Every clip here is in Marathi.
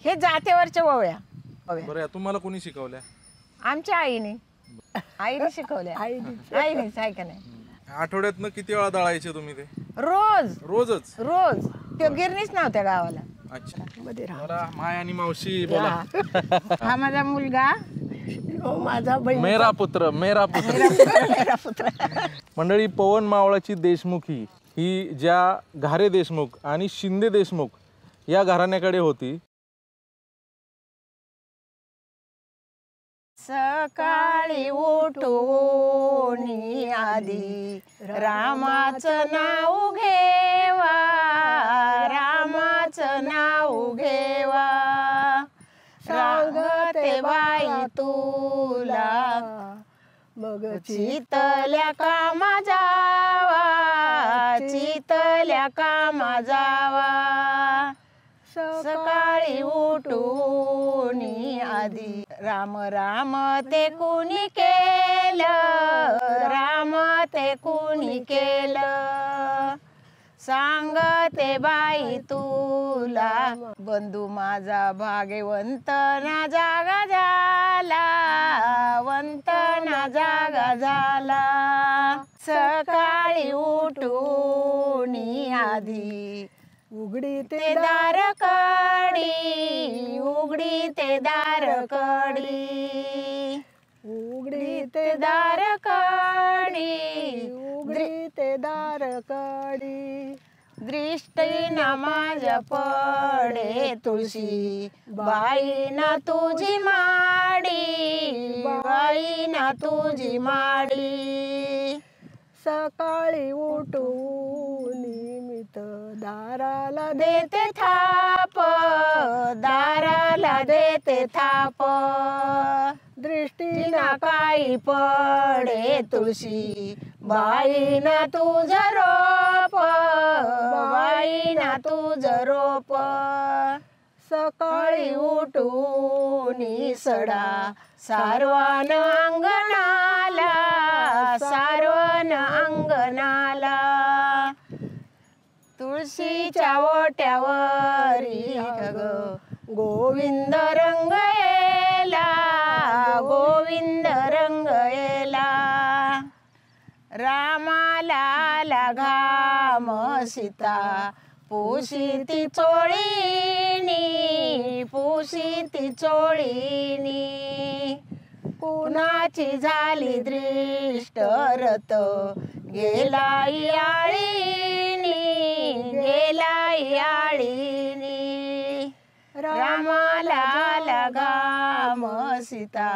हे जातेवरच्या ओव्या. बरं, तुम्हाला कोणी शिकवल्या? आमच्या आईने शिकवल्या. आईनेच आहे का नाही. आठवड्यातनं किती वेळा दळायचे तुम्ही ते? रोज रोज ते गिरणीच नव्हत्या गावाला. अच्छा. मला माय आणि मावशी बोला. हा माझा मुलगा, माझा मेरा पुत्र. मेरा पुत्र. मंडळी, पवन मावळाची देशमुखी ही ज्या घारे देशमुख आणि शिंदे देशमुख या घराण्याकडे होती. सकाळी उठून आधी रामाचं नाव घेवा, रामाचं नाव घेवा. सांगते बाई तुला मग चितल्या कामा जावा, चितल्या कामा जावा. सकाळी उठून आधी राम राम ते कुणी केलं, राम ते कुणी केलं. सांगते बाई तुला बंधू माझा भाग्यवंत ना जागा झाला, वंत ना जागा झाला. सकाळी उठून आधी उघडी ते दार कडी, उघडी ते दार कडी, उघडी ते दार कडी, उघडी ते दार कडी. दृष्टीना माझ्या पडे तुळशी बाई ना तुझी माडी, बाई ना तुझी माडी. सकाळी उठून निमित्त दाराला देते थाप, दाराला देते थाप. दृष्टीना काही पडे तुळशी बाई ना तुझं रोप, बाई ना तुझं रोप. सकाळी उठून सडा सारवान अंगणाला, सारवान अंगणाला. तुळशीच्या ओट्यावरी गोविंद रंग येला, गोविंद रंग येला. रामाला आला घाम सीता पुशीती चोळीनी, पुशीती चोळीनी. कुणाची झाली दृष्ट रत गेलाई आळीनी, गेलाई आळीनी. रामाला आला घाम सीता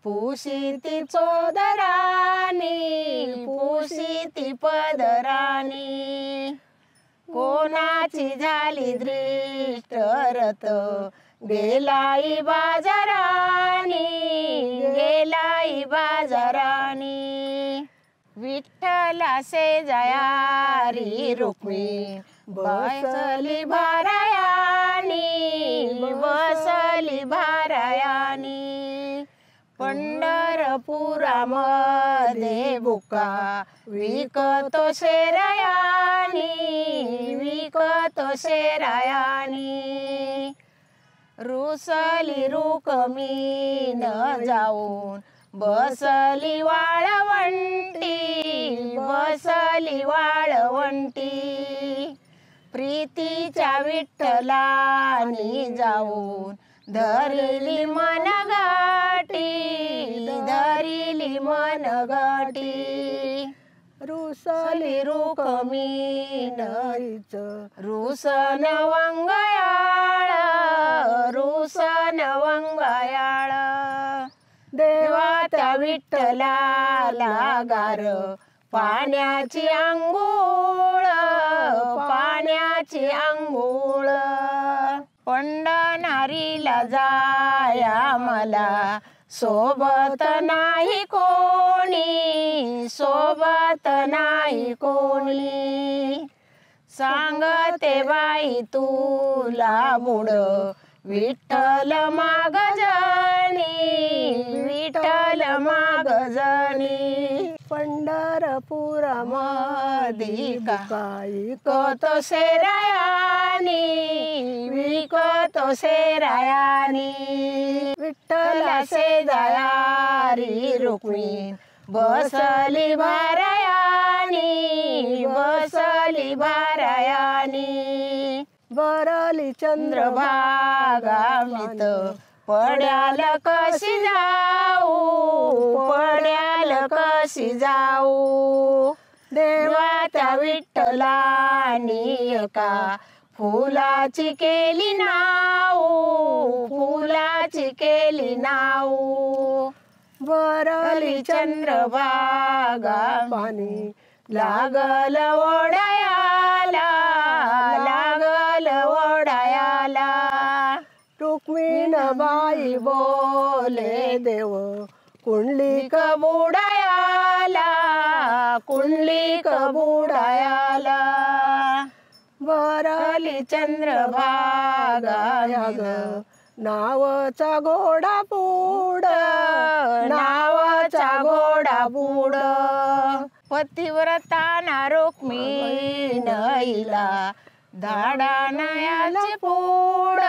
पुशीती चोदरानी, पुशीती पदरानी. कोणाची झाली दृष्ट रत गेलाई बाजारानी, गेलाई बाजारानी. विठ्ठला शेजारी रुक्मी बसली भारायानी, बसली भारायानी. पंढरपुरामध्ये बुका विकतो शेरायानी, विकतो शेरायानी. रुसली रुक्मीन जाऊन बसली वाळवंटी, बसली वाळवंटी. प्रीतीच्या विठ्ठलानी जाऊन धरिली मनगाटी, धरिली मनगाटी. रुसली रुक्मीन रुसन वंगयाळ, रुसन वंगयाळ. देवा त्या विठ्ठलाला गार पाण्याची अंघोळ, पाण्याची अंघोळ. पंढरनारीला जाया मला सोबत नाही कोणी, सोबत नाही कोणी. सांगते बाई तुला बुड विठ्ठल माग जणी, विठ्ठल माग जणी. पंढरपुरामधी विकतो शेरायानी, विकतो शेरायानी. विठ्ठला शेजारी रुक्मिणी बसली भारायानी, बसली भारायानी. बरली चंद्रभागा मित पड्याल कशी जाऊ, पड्याल कशी जाऊ. देवाच्या विठ्ठलानी एका फुलाची केली नाऊ, फुलाची केली नाऊ. बरली चंद्रभागा पाणी लागल ओढायाला, लागल ओढायाला. रुक्मिणीबाई बोले देव कुंडलिक बुडायाला, कुंडलिक बुडायाला. बरली चंद्रभागा नावाचा घोडा पुढ, नावाचा घोडा पुढ. पतिव्रताना रुक्मिणीला धाडा नायाचे पुढ,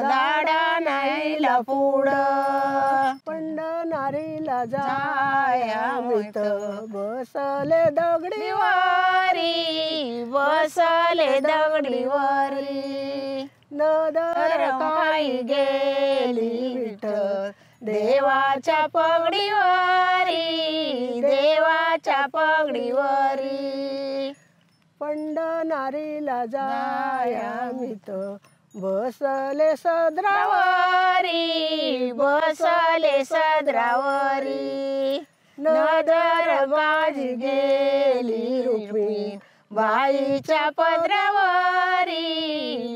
धाडा नाईला पुढ. पंढरनारीला जाया मित बसले दगडीवारी, बसले दगडीवारी. नदर काही गेली विठ्ठल देवाच्या पगडीवारी, देवाच्या पगडीवारी. पंढरनारीला जाया मित बसले सदरावारी, बसले सदरावारी. नदर बाजी गेली रुक्मिणी बाईच्या पदरावरी,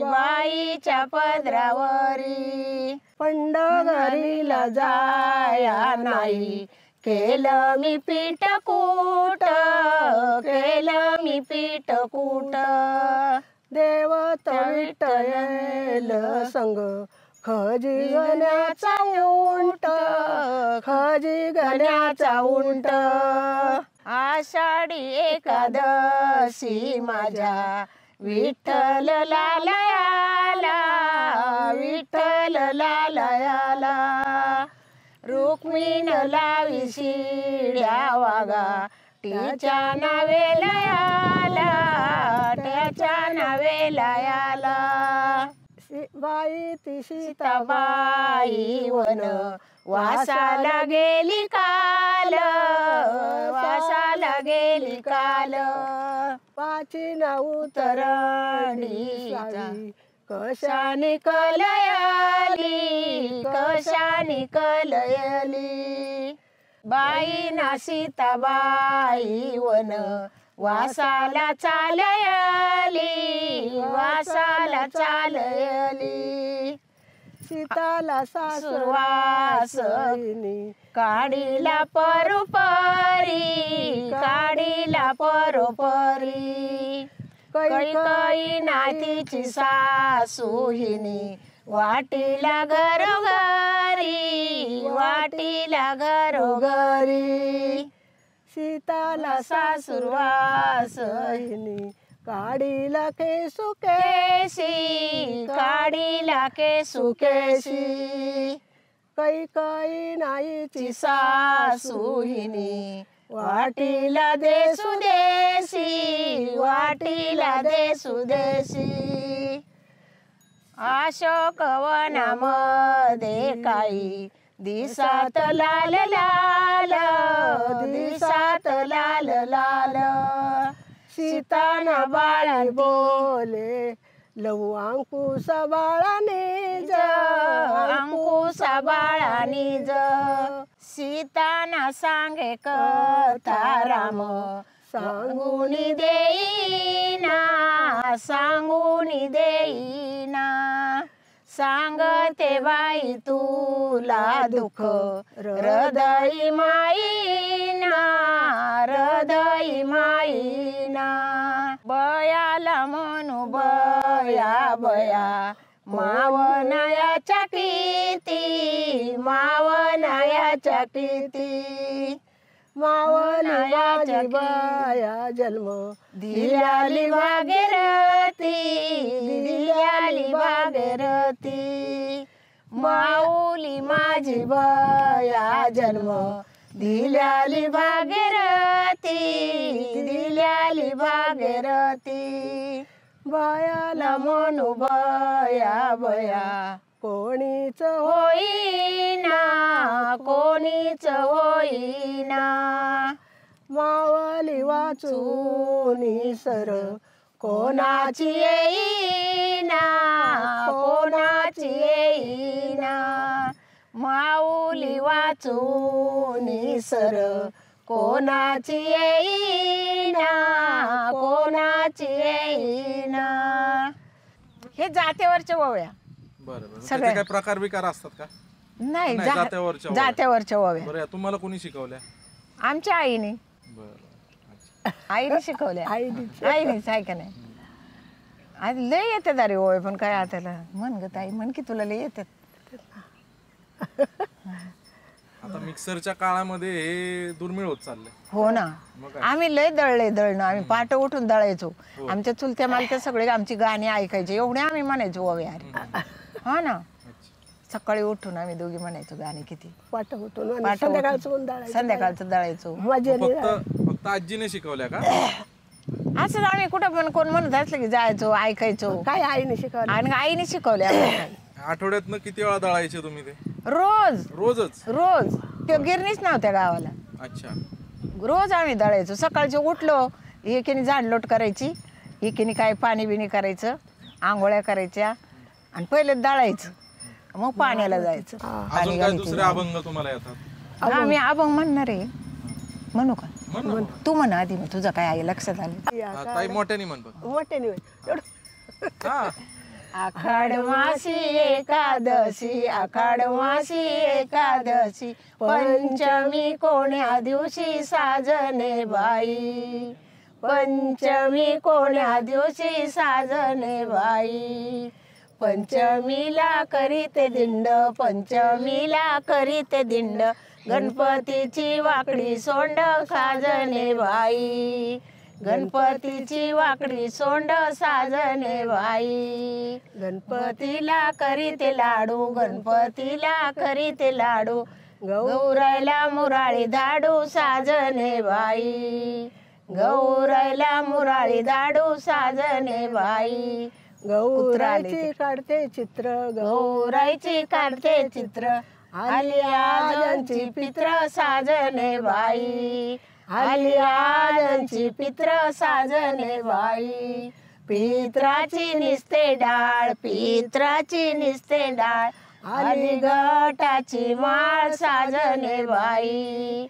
बाईच्या पदरावरी. पंढरीला जाया नाही केलं मी पीठकूट, केलं मी पीठकूट. देवत विठ्ठल संग खजी गण्याचा उंट, खजी गण्याचा उंट. आषाढी एकादशी माझ्या विठ्ठल लालयाला, विठ्ठल लालयाला. रुक्मिणी लावी शिड्या वागा तिच्या नावे लयाला, त्याच्या नावे लयाला. बाई ती सीताबाई वन वासाला गेली काल, वासाला गेली काल. पाची ना उतरणी कशाने कलयली, कशाने कलयली. बाई ना सीताबाई वन वासाला चालयली, वासाला चालयली. सीताला सासुवासनी काढीला परोपरी, काढीला परोपरी. कैकई नातीची सासूहिनी वाटीला घरोघरी, वाटीला घरोघरी. सीताला सासुरवासहिनी काढीला केसू केशी, काढीला केसू केशी. कैकई नाईची सासूहिनी वाटीला देसू देशी, वाटीला देसू देशी. अशोकवनामध्ये काही दिसात लाल लाल, दिसात लाल लाल. सीताना बाळी बोले लवू अंकुशा बाळाने ज, अंकुशा बाळाने ज. सीताना सांगे कथा राम सांगुनी देईना, सांगुनी देईना. सांगते बाई तुला दुःख हृदय माईना, हृदय माईना. बयाला म्हणू बया बया मावनायाच्या किती, मावनायाच्या किती. मावली माझी बाया जन्म दिल्याली भागीरथी, दिल्याली भागीरथी, माऊली माझी बाया जन्म दिल्याली भागीरथी, दिल्याली भागीरथी, बायाला म्हणू बया बया कोणीच होईना, कोणीच होईना, मावली वाचून सर कोणाची येईना, कोणाची येईना, माऊली वाचून सर कोणाची येईना, कोणाची येईना. हे जात्यावरच्या ओव्या. बरं सगळ्या. त्याचे काय प्रकार विकार असतात का? नाही, नाही, जात्यावरच्या ओव्या. जात्यावरच्या ओव्या बरं तुम्हाला कोणी शिकवल्या? आमच्या आईने, बरं आईने शिकवल्या. आईने. आईनेच आहे का नाही. आज लय येते दारे ओव्या, पण काय आता म्हण ग ताई, म्हण की तुला लय येतात. आता मिक्सरच्या काळामध्ये हे दुर्मिळ होत चाललंय. हो ना, मग काय? आम्ही लय दळणं आम्ही पाट उठून दळायचो. आमच्या चुलत्या मालत्या सगळे आमची गाणी ऐकायचे, एवढे आम्ही म्हणायचो ओव्या. अरे हा ना, सकाळी उठून आम्ही दोघी म्हणायचो गाणी. किती पाठ होतो पाट संध्याकाळचं संध्याकाळचं दळायचो. फक्त आजीने शिकवल्या का? असं आम्ही कुठं पण कोण म्हणत असलं की जायचो, ऐकायचो. काय आईने शिकवलं आणि आईने शिकवल्या आम्हाला. आठवड्यातनं किती वेळा दळायचे तुम्ही ते? रोज रोजच? रोज. ते गिरणीच नव्हत्या गावाला. अच्छा. रोज आम्ही दळायचो. सकाळचे उठलो, एकीने झाडलोट करायची, एकीने काय पाणी बिणी करायचं, आंघोळ्या करायच्या, आणि पहिले दळायचं, मग पाण्याला जायचं. अजून काय दुसरे अभंग तुम्हाला येतात? आम्ही अभंग म्हणणार आहे. म्हणू का? म्हण ना. तू म्हण आधी, मग तुझं काय आहे लक्षात आलं. हा, ताई मोठ्याने म्हणतो. मोठ्याने हा आखाड मासी एकादशी, आखाड मासी एकादशी, पंचमी कोण्या दिवशी साजने बाई, पंचमी कोण्या दिवशी साजने बाई, पंचमीला करीते दिंड, पंचमीला करीते दिंड, गणपतीची वाकडी सोंड साजने बाई, गणपतीची वाकडी सोंड साजने बाई, गणपतीला करीते लाडू, गणपतीला करीते लाडू, गौरायला मुराळी धाडू साजने बाई, गौरायला मुराळी धाडू साजने बाई, गौराईची काढते चित्र, गौराईची काढते चित्र, आली आजांची पित्र साजने बाई, आली आजांची पित्र साजने बाई, पित्राची निसते डाळ, पित्राची निसते डाळ, आली गटाची माळ साजने बाई,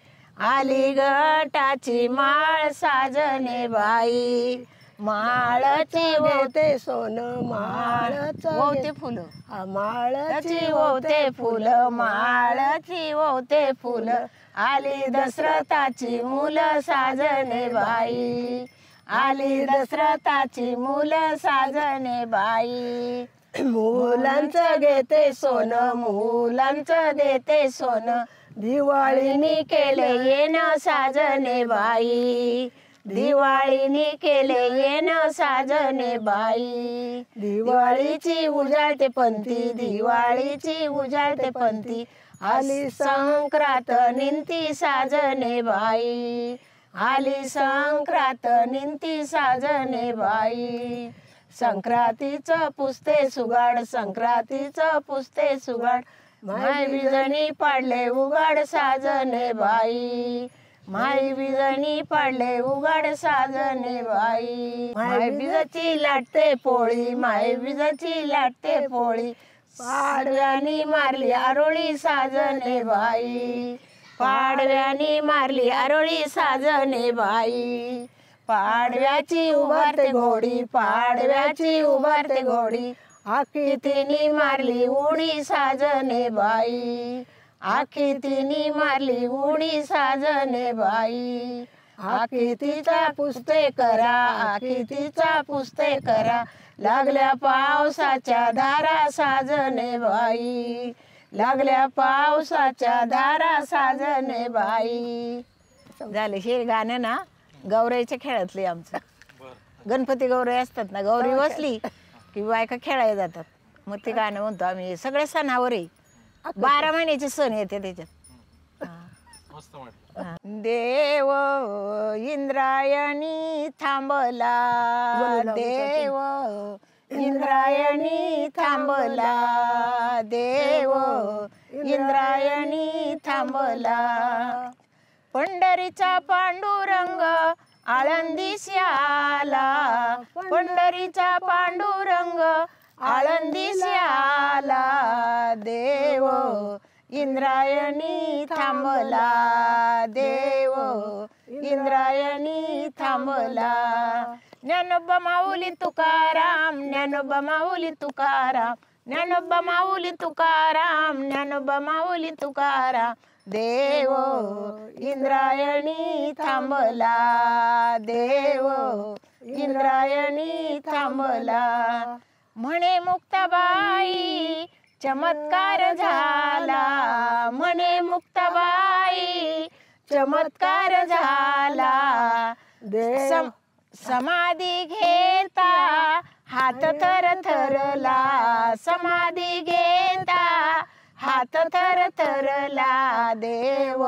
आली गटाची माळ साजने बाई, माळची ओते सोनं माळच ओते फुलं, माळची ओते फुलं, माळची ओते फुलं, आली दशरथाची मुलं साजने बाई, आली दशरथाची मुलं साजने बाई, मुलांचं घेते सोनं, मुलांचं देते सोनं, दिवाळीनी केले येणं साजने बाई, दिवाळीनी केले येणं साजने बाई, दिवाळीची उजाळते पंथी, दिवाळीची उजाळते पंथी, आली संक्रांत निंती साजने बाई, आली संक्रांत निंती साजने बाई, संक्रांतीचं पुसते सुगाड, संक्रांतीचं पुसते सुगाड, माय बिजणी पाडले उगाड साजने बाई, माय बिजणी पाडले उगाड साजने बाई, माय बिजाची लाटते पोळी, माय बिजाची लाटते पोळी, पाडव्यानी मारली आरोळी साजने बाई, पाडव्यानी मारली आरोळी साजने बाई, पाडव्याची उभारते घोडी, पाडव्याची उभारते घोडी, आखी तिनी मारली उडी साजने बाई, आखी तिनी मारली उडी साजने बाई, आखी तिचा पुसते करा, आखी तिचा पुसते करा, लागल्या पावसाच्या धारा साजने बाई, लागल्या पावसाच्या धारा साजने बाई. झाले. हे गाणं ना गौराईच्या खेळातले आमचं. गणपती गौराई असतात ना, गौरी बसली की बायका खेळायला जातात. मग ते गाणं म्हणतो आम्ही सगळ्या सणावर आहे. 12 महिन्याचे सण येते त्याच्यात. मस्त म्हटलं. देव इंद्रायणी थांबला, देव इंद्रायणी थांबला, देव इंद्रायणी थांबला. पंढरीचा पांडुरंग आळंदीसी आला, पंढरीचा पांडुरंग आळंदीसी आला. देव इंद्रायणी थांबला, देव इंद्रायणी थांबला. ज्ञानोबा माऊली तुकाराम, ज्ञानोबा माऊली तुकाराम, ज्ञानोबा माऊली तुकाराम, ज्ञानोबा माऊली तुकाराम. देव इंद्रायणी थांबला, देव इंद्रायणी थांबला. म्हणे मुक्ताबाई चमत्कार झाला, म्हणे मुक्ताबाई चमत्कार झाला. समाधी घेता हात थरथरला, समाधी घेता हात थरथरला. देव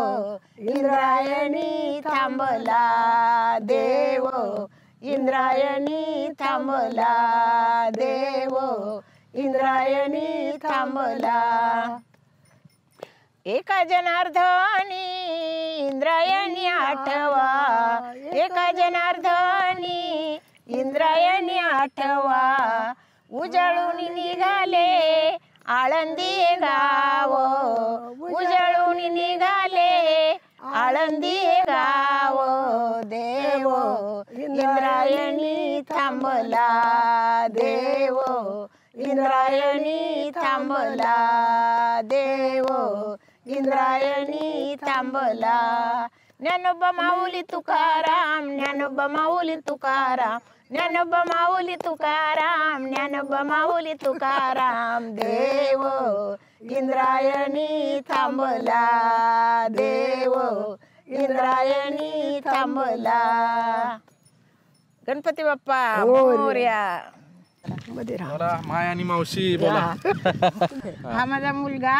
इंद्रायणी थांबला, देव इंद्रायणी थांबला, देव इंद्रायणी थांबला. एका जनार्दनी इंद्रायणी आठवा, एका जनार्दनी इंद्रायणी आठवा. उजळून निघाले आळंदी गाव, उजळून निघाले आळंदी गाव. देव इंद्रायणी थांबला, देव इंद्रायणी थांबला, देव इंद्रायणी थांबला. ज्ञानोबा माऊली तुकाराम, ज्ञानोबा माऊली तुकाराम, ज्ञानोबा माऊली तुकाराम, ज्ञानोबा माऊली तुकाराम. देव इंद्रायणी थांबला, देव इंद्रायणी थांबला. गणपती बाप्पा मोरया. मला माय आणि मावशी बोला. हा माझा मुलगा,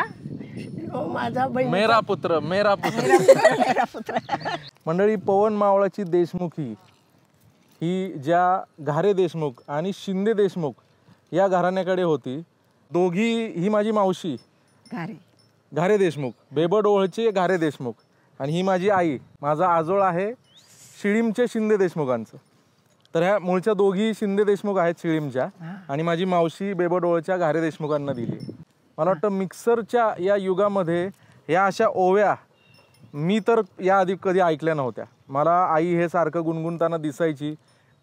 माझा बहीण. मेरा पुत्र, मेरा पुत्र. मेरा पुत्र. मंडळी, पवन मावळाची देशमुखी ही ज्या घारे देशमुख आणि शिंदे देशमुख या घराण्याकडे होती. दोघी, ही माझी मावशी घारे देशमुख, बेबडोळचे घारे देशमुख, आणि ही माझी आई, माझा आजोळ आहे शिळीमचे शिंदे देशमुखांचं. तर ह्या मूळच्या दोघी शिंदे देशमुख आहेत शिळीमच्या, आणि माझी मावशी बेबडोळच्या घारे देशमुखांना दिली. मला वाटतं मिक्सरच्या या युगामध्ये या अशा ओव्या मी तर याआधी कधी ऐकल्या नव्हत्या. मला आई हे सारखं गुणगुणताना दिसायची,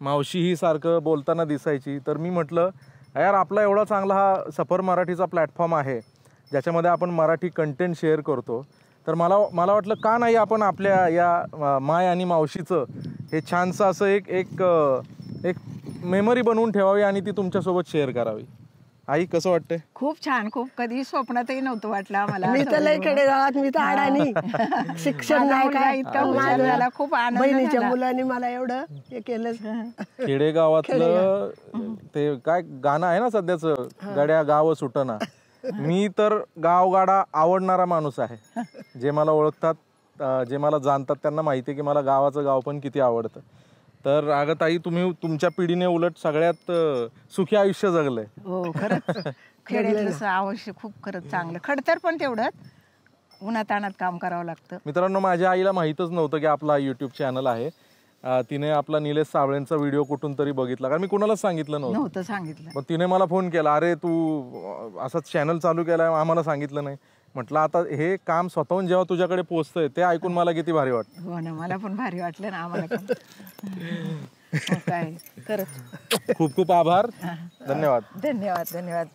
मावशी ही सारखं बोलताना दिसायची. तर मी म्हटलं यार, आपला एवढा चांगला हा सफर मराठीचा प्लॅटफॉर्म आहे ज्याच्यामध्ये आपण मराठी कंटेंट शेअर करतो, तर मला वाटलं का नाही आपण आपल्या या माय आणि मावशीचं हे छानसं असं एक एक एक मेमरी बनवून ठेवावी आणि ती तुमच्यासोबत शेअर करावी. आई, कसं वाटतंय? खूप छान. खूप कधी स्वप्नातही नव्हतं वाटलं आम्हाला. मी तर लय खेडेगावात, मी तर अडाणी, शिक्षण नाही काय. इतका हुशार झाला, खूप आनंद बहिणीच्या झाला. मुलांनी मला एवढं हे केलं. खेडेगावातलं ते काय गाणं आहे ना सध्याचं, गड्या गाव सुटना. मी तर गावगाडा आवडणारा माणूस आहे. जे मला ओळखतात, जे मला जाणतात त्यांना माहिती आहे की मला गावाचं गाव पण किती आवडतं. तर अगं ताई, तुम्ही तुमच्या पिढीने उलट सगळ्यात सुखी आयुष्य जगलंय. हो खरंच. खेड्यातलं आवश्यक खूप खरंच चांगलं. खडतर पण तेवढंच उन्हातानात काम करावं लागतं. मित्रांनो, माझ्या आईला माहीतच नव्हतं की आपला यूट्यूब चॅनल आहे. तिने आपला निलेश सावळेंचा व्हिडिओ कुठून तरी बघितला, कारण मी कुणालाच सांगितलं नव्हतं सांगितलं. मग तिने मला फोन केला, अरे तू असा चॅनल चालू केलाय, आम्हाला सांगितलं नाही. म्हटलं आता हे काम स्वतःहून जेव्हा तुझ्याकडे पोहोचतंय ते ऐकून मला किती भारी वाटतं. हो ना, मला पण भारी वाटलं ना. आम्हाला पण काय खरंच खूप खूप आभार. धन्यवाद. धन्यवाद. धन्यवाद.